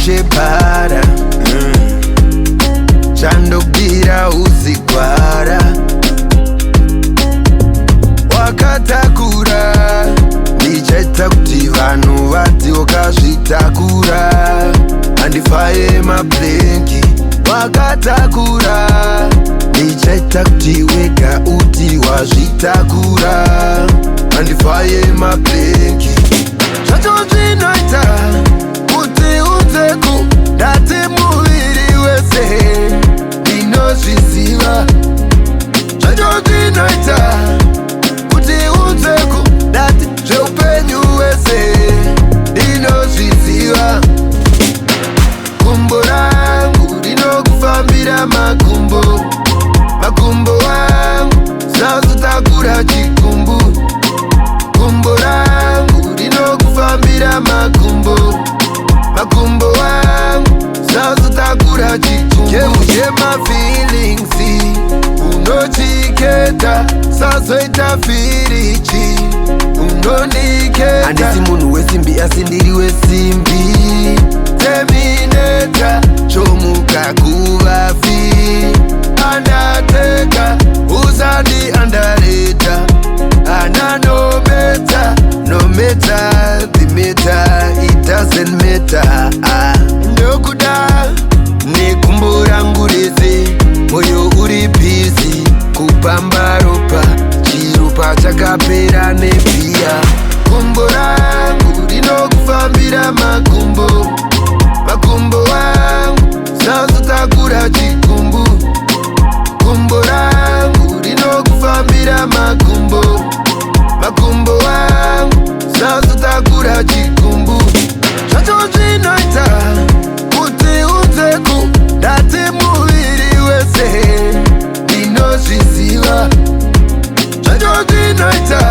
kushepara chandobwira uzigwara wakatakura ndichaita kuti vanhu vati wakazvitakura handifaye mablenki wakatakura ndichaita kuti wega uti wazvitakura handifaye mablenki zvacho zvinoita kuti udzeku ndati muviri wese ndinozviziva zvacho zvinoita kuti udzeku ndati zveupenyu wese ndinozviziva gumbo rangu rinokufambira makumbo makumbo wangu zazotakura chikumbu gumbo rangu rinokufambira makumbo makumbo wangu zazotakura chikumbu chemafilingsi unochiketa sazoita firichi unoniketa handisi munhu wesimbi asi ndiri wesimbi temineta chomuka kuvafi andateka usandi andareta ana nometa nometa thimeta it doesn't matter ndokuda negumbo rangu rese moyo uri bhizi kupamba ropa chiropa chakapera nebhiya gumbo rangu rinokufambira makumbo makumbo wangu zazotakura chikumbu gumbo rangu rinokufambira makumbo makumbo wangu zazotakura chikumbu zvacho zvinoita kuti udzeku ndati muviri wese ndinozviziva zvacho zvinoita